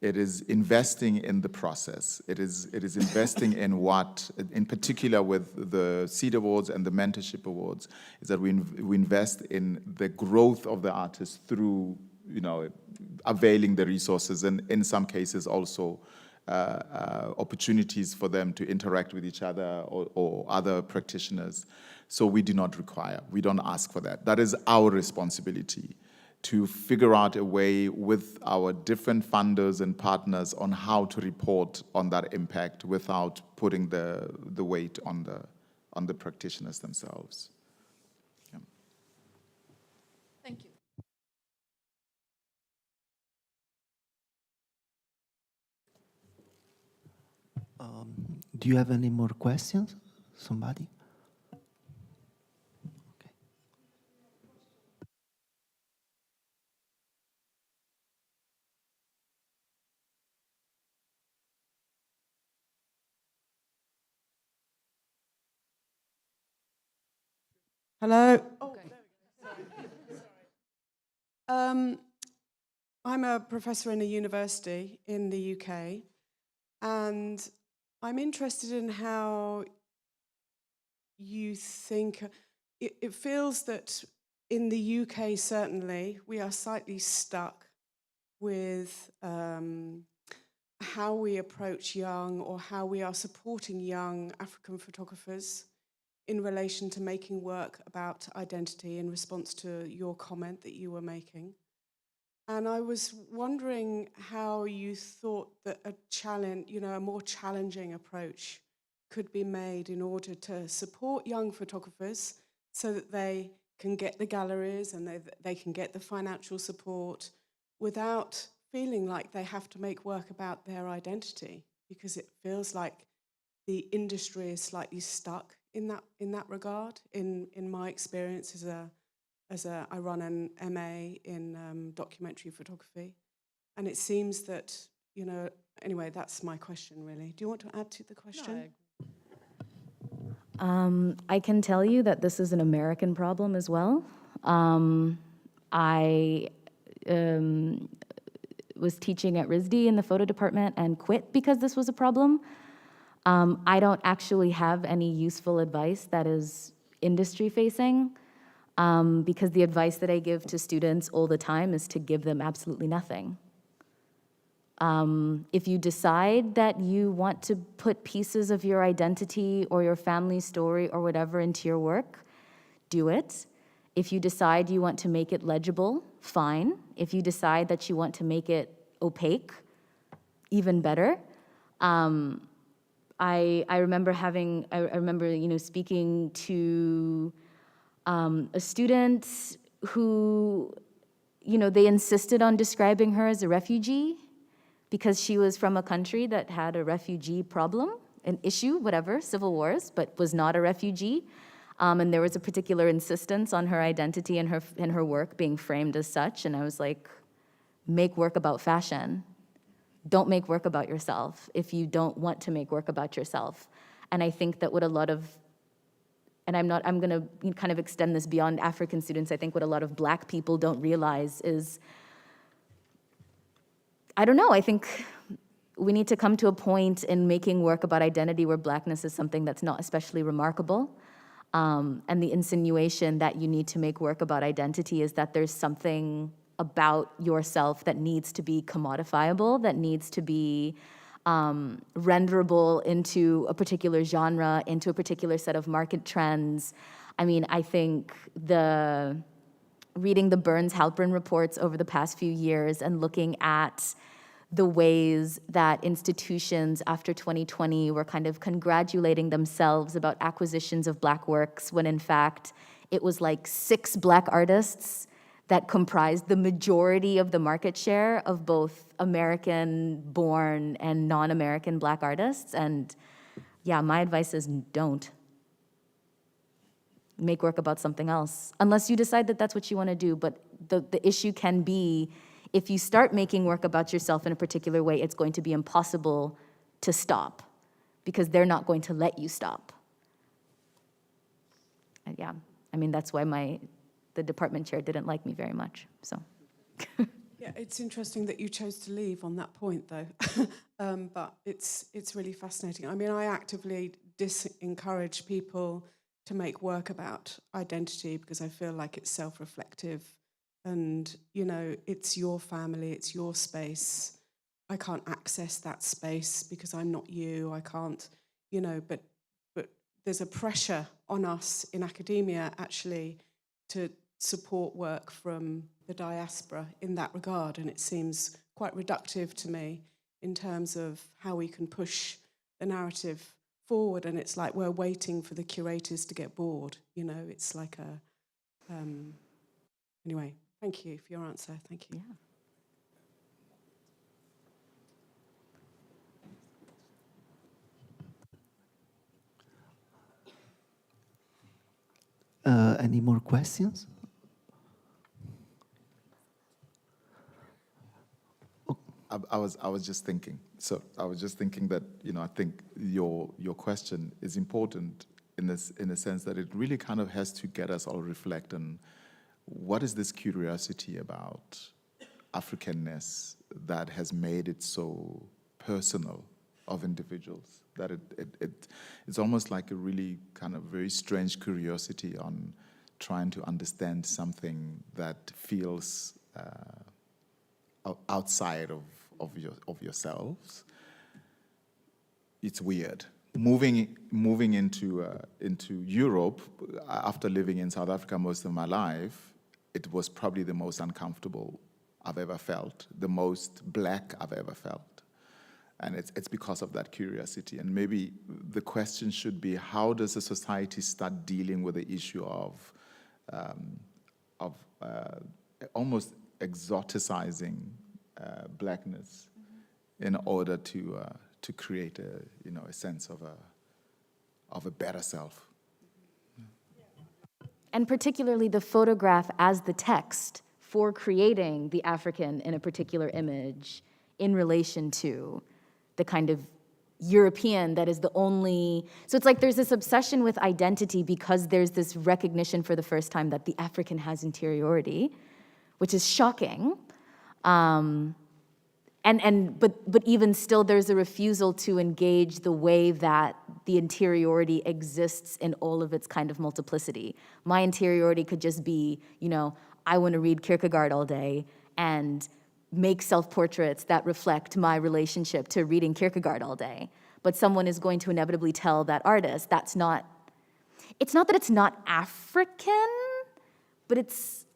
It is investing in the process. It is investing in what, in particular with the Seed Awards and the Mentorship Awards, is that we invest in the growth of the artist through, availing the resources, and in some cases also opportunities for them to interact with each other or other practitioners. So we do not require, we don't ask for that. That is our responsibility, to figure out a way with our different funders and partners on how to report on that impact without putting the weight on the practitioners themselves. Yeah. Thank you. Do you have any more questions? Somebody? Hello. Oh, I'm a professor in a university in the UK, and I'm interested in how you think, it feels that in the UK certainly, we are slightly stuck with how we approach young, or how we are supporting young African photographers in relation to making work about identity, in response to your comment that you were making. And I was wondering how you thought that a more challenging approach could be made in order to support young photographers so that they can get the galleries and they can get the financial support without feeling like they have to make work about their identity, because it feels like the industry is slightly stuck in that regard. In my experience I run an MA in documentary photography, and it seems that, anyway, that's my question really. Do you want to add to the question? No, I can tell you that this is an American problem as well. I was teaching at RISD in the photo department and quit because this was a problem. I don't actually have any useful advice that is industry-facing, because the advice that I give to students all the time is to give them absolutely nothing. If you decide that you want to put pieces of your identity or your family story or whatever into your work, do it. If you decide you want to make it legible, fine. If you decide that you want to make it opaque, even better. I remember speaking to A student who, they insisted on describing her as a refugee because she was from a country that had a refugee problem, an issue, whatever, civil wars, but was not a refugee. And there was a particular insistence on her identity and her work being framed as such. And I was like, make work about fashion. Don't make work about yourself if you don't want to make work about yourself. And I think that what a lot of, and I'm gonna kind of extend this beyond African students, I think what a lot of Black people don't realize is, I don't know, I think we need to come to a point in making work about identity where Blackness is something that's not especially remarkable. And the insinuation that you need to make work about identity is that there's something about yourself that needs to be commodifiable, that needs to be renderable into a particular genre, into a particular set of market trends. I mean, I think reading the Burns-Halpern reports over the past few years and looking at the ways that institutions after 2020 were kind of congratulating themselves about acquisitions of Black works when in fact it was like 6 Black artists that comprised the majority of the market share of both American-born and non-American Black artists. And yeah, my advice is don't. Make work about something else, unless you decide that that's what you want to do. But the issue can be, if you start making work about yourself in a particular way, it's going to be impossible to stop because they're not going to let you stop. And yeah, I mean, that's why the department chair didn't like me very much, so. Yeah, it's interesting that you chose to leave on that point, though. But it's really fascinating. I mean, I actively encourage people to make work about identity because I feel like it's self-reflective. And, it's your family, it's your space. I can't access that space because I'm not you. I can't, but there's a pressure on us in academia, actually, to support work from the diaspora in that regard. And it seems quite reductive to me in terms of how we can push the narrative forward. And it's like we're waiting for the curators to get bored. It's like anyway. Thank you for your answer. Thank you. Yeah. Any more questions? I was just thinking. So I was just thinking that I think your question is important in a sense that it really kind of has to get us all reflect on what is this curiosity about Africanness that has made it so personal of individuals, that it's almost like a really kind of very strange curiosity on trying to understand something that feels outside of yourselves. It's weird. Moving into Europe after living in South Africa most of my life, it was probably the most uncomfortable I've ever felt, the most Black I've ever felt. And it's because of that curiosity. And maybe the question should be, how does a society start dealing with the issue of almost exoticizing Blackness in order to create a sense of a better self? And particularly the photograph as the text for creating the African in a particular image in relation to the kind of European that is the only, so it's like there's this obsession with identity because there's this recognition for the first time that the African has interiority, which is shocking. But even still, there's a refusal to engage the way that the interiority exists in all of its kind of multiplicity. My interiority could just be, I want to read Kierkegaard all day and make self-portraits that reflect my relationship to reading Kierkegaard all day. But someone is going to inevitably tell that artist it's not that it's not African, but it's,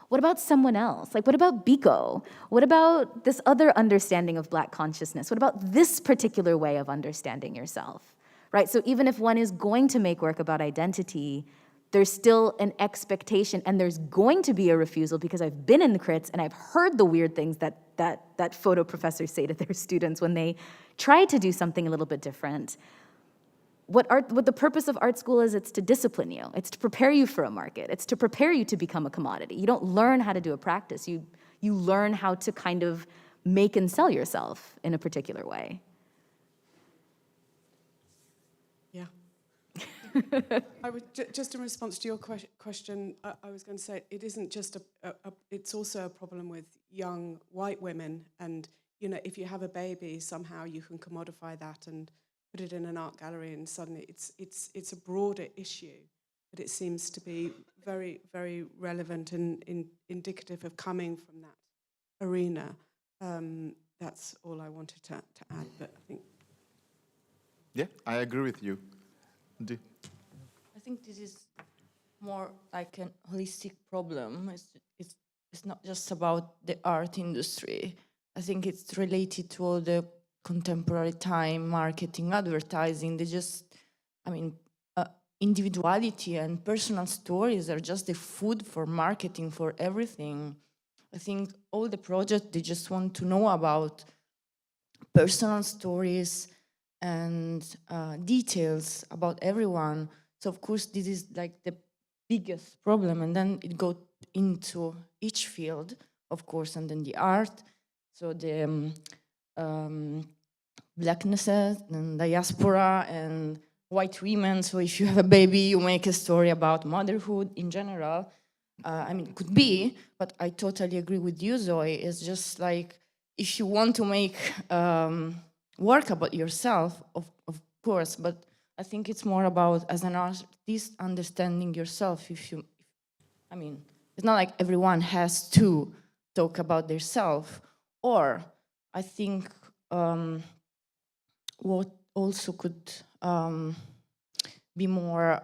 what about someone else? Like, what about Biko? What about this other understanding of Black consciousness? What about this particular way of understanding yourself, right? So even if one is going to make work about identity, there's still an expectation, and there's going to be a refusal, because I've been in the crits and I've heard the weird things that photo professors say to their students when they try to do something a little bit different. What the purpose of art school is, it's to discipline you. It's to prepare you for a market. It's to prepare you to become a commodity. You don't learn how to do a practice. You learn how to kind of make and sell yourself in a particular way. Yeah. I would just in response to your question, I was going to say it isn't just it's also a problem with young white women, and if you have a baby, somehow you can commodify that and put it in an art gallery, and suddenly it's a broader issue, but it seems to be very, very relevant and indicative of coming from that arena. That's all I wanted to add, but I think... Yeah, I agree with you. I think this is more like a holistic problem. It's not just about the art industry. I think it's related to all the contemporary time, marketing, advertising. They just, individuality and personal stories are just the food for marketing, for everything. I think all the projects, they just want to know about personal stories and details about everyone. So of course, this is like the biggest problem, and then it goes into each field, of course, and then the art. So the blacknesses and diaspora and white women. So if you have a baby, you make a story about motherhood in general. It could be, but I totally agree with you, Zoe. It's just like, if you want to make work about yourself, of course, but I think it's more about, as an artist, understanding yourself. It's not like everyone has to talk about their self. Or I think what also could be more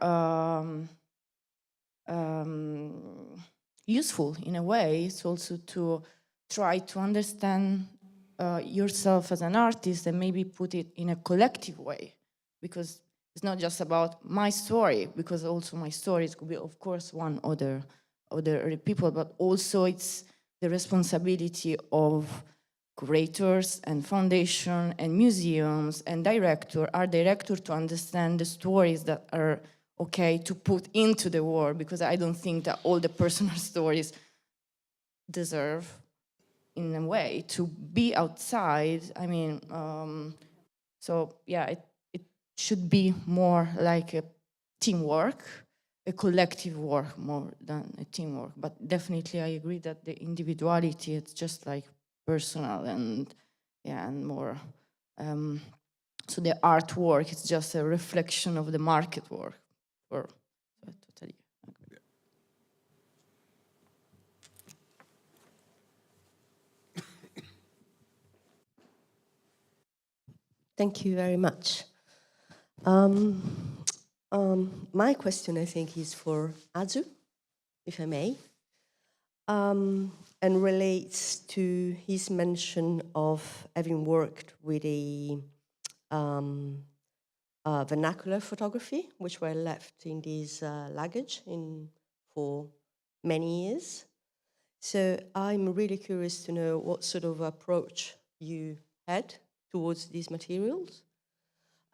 useful in a way is also to try to understand yourself as an artist and maybe put it in a collective way, because it's not just about my story, because also my stories could be, of course, one other people, but also it's the responsibility of curators and foundation and museums and art director to understand the stories that are okay to put into the world, because I don't think that all the personal stories deserve, in a way, to be outside. So yeah, it should be more like a teamwork, a collective work more than a teamwork. But definitely I agree that the individuality, it's just like personal and more. So the artwork is just a reflection of the market work. So I totally agree. Thank you very much. My question, I think, is for Azu, if I may, and relates to his mention of having worked with a vernacular photography, which were left in this luggage for many years. So I'm really curious to know what sort of approach you had towards these materials.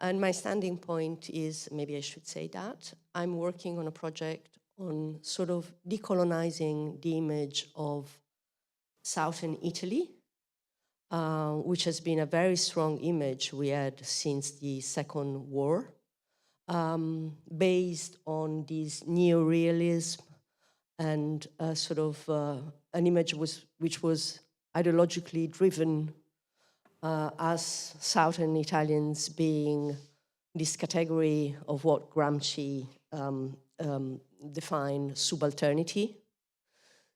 And my standing point is, maybe I should say that, I'm working on a project on sort of decolonizing the image of southern Italy, which has been a very strong image we had since the Second War, based on this neorealism and sort of an image which was ideologically driven as Southern Italians being this category of what Gramsci defined subalternity.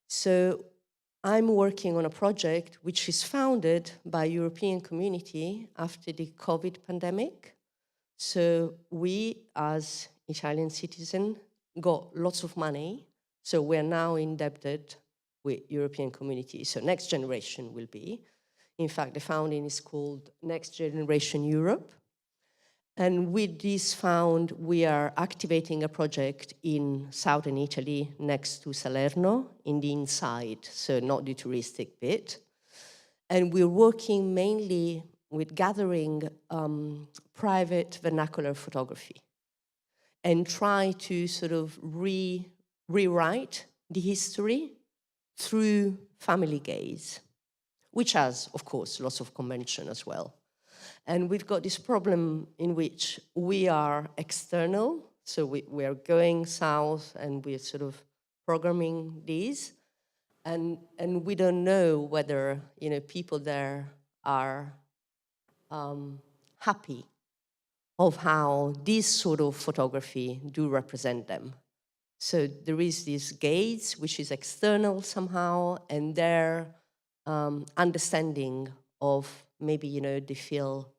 So I'm working on a project which is founded by European community after the COVID pandemic. So we, as Italian citizens, got lots of money. So we're now indebted with European community. So next generation will be. In fact, the founding is called Next Generation Europe. And with this found, we are activating a project in southern Italy next to Salerno, in the inside, so not the touristic bit. And we're working mainly with gathering private vernacular photography and try to sort of rewrite the history through family gaze, which has, of course, lots of convention as well. And we've got this problem in which we are external, so we are going south and we're sort of programming these, and we don't know whether people there are happy of how this sort of photography do represent them. So there is this gaze which is external somehow, and their understanding of maybe they feel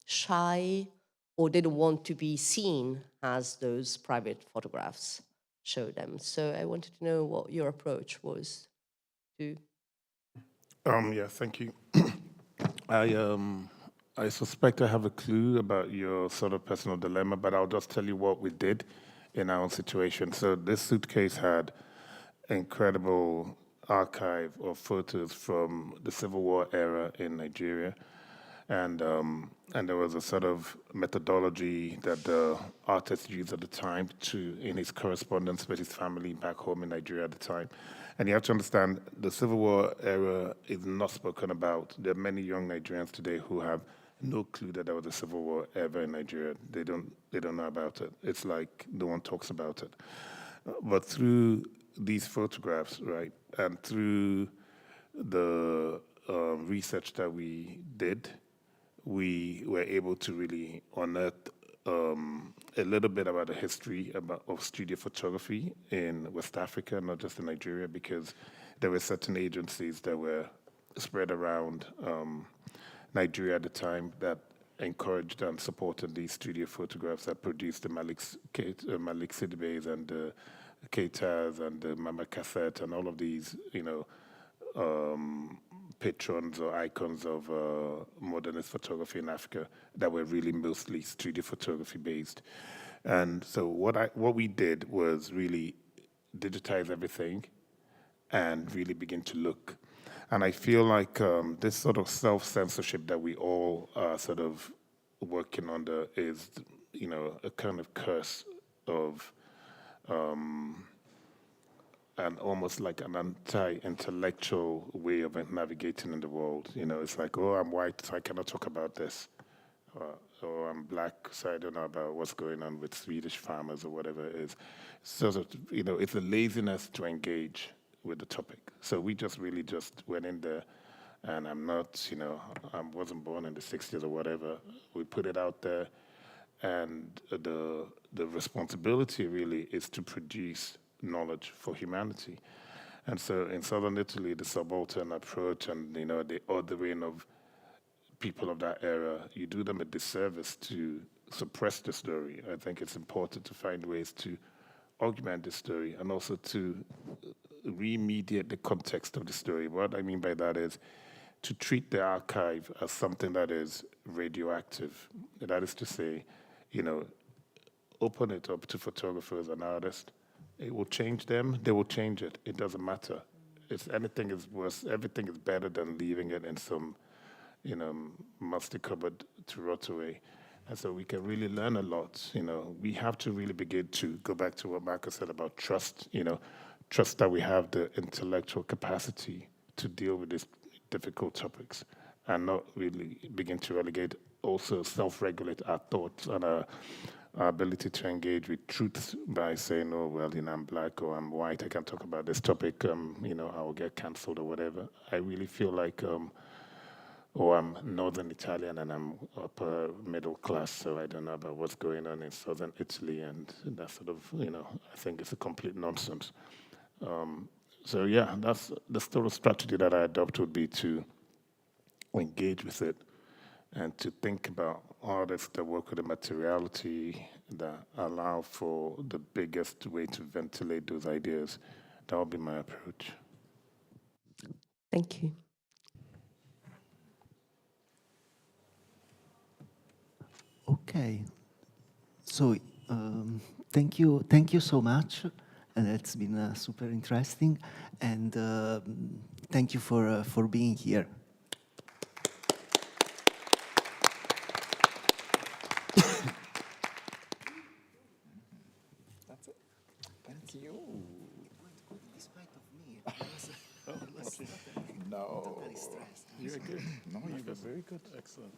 shy, or they don't want to be seen as those private photographs show them. So I wanted to know what your approach was to. Yeah, thank you. I suspect I have a clue about your sort of personal dilemma, but I'll just tell you what we did in our own situation. So this suitcase had incredible archive of photos from the Civil War era in Nigeria. And there was a sort of methodology that the artist used at the time in his correspondence with his family back home in Nigeria at the time. And you have to understand, the Civil War era is not spoken about. There are many young Nigerians today who have no clue that there was a Civil War ever in Nigeria. They don't know about it. It's like no one talks about it. But through these photographs, right, and through the research that we did, we were able to really unearth a little bit about the history of studio photography in West Africa, not just in Nigeria, because there were certain agencies that were spread around Nigeria at the time that encouraged and supported these studio photographs that produced the Malik Sidibes and the Keitas and the Mama Cassette and all of these, patrons or icons of modernist photography in Africa that were really mostly studio photography based. And so what we did was really digitize everything and really begin to look. And I feel like this sort of self-censorship that we all are sort of working under is, a kind of curse of and almost like an anti-intellectual way of navigating in the world. It's like, oh, I'm white, so I cannot talk about this. Or I'm black, so I don't know about what's going on with Swedish farmers or whatever it is. So, it's a laziness to engage with the topic. So we just really went in there, and I'm not, I wasn't born in the 60s or whatever. We put it out there, and the responsibility really is to produce knowledge for humanity. And so in southern Italy, the subaltern approach and the ordering of people of that era, you do them a disservice to suppress the story. I think it's important to find ways to augment the story and also to remediate the context of the story. What I mean by that is to treat the archive as something that is radioactive. That is to say, open it up to photographers and artists. It will change them. They will change it. It doesn't matter. Anything is worse. Everything is better than leaving it in some, musty cupboard to rot away. And so we can really learn a lot. We have to really begin to go back to what Marcus said about trust. Trust that we have the intellectual capacity to deal with these difficult topics, and not really begin to relegate, also self-regulate our thoughts and our ability to engage with truth by saying, oh, well, I'm black or I'm white, I can't talk about this topic, I will get canceled or whatever. I really feel like, I'm Northern Italian and I'm upper middle class, so I don't know about what's going on in Southern Italy, and that sort of, I think it's a complete nonsense. So yeah, that's the sort of strategy that I adopt would be to engage with it and to think about artists that work with the materiality that allow for the biggest way to ventilate those ideas. That would be my approach. Thank you. Okay. So thank you so much. And it's been super interesting. And thank you for being here. That's it. Thank you. Despite of me, No. stressed. You're good. No, you were very good. Excellent.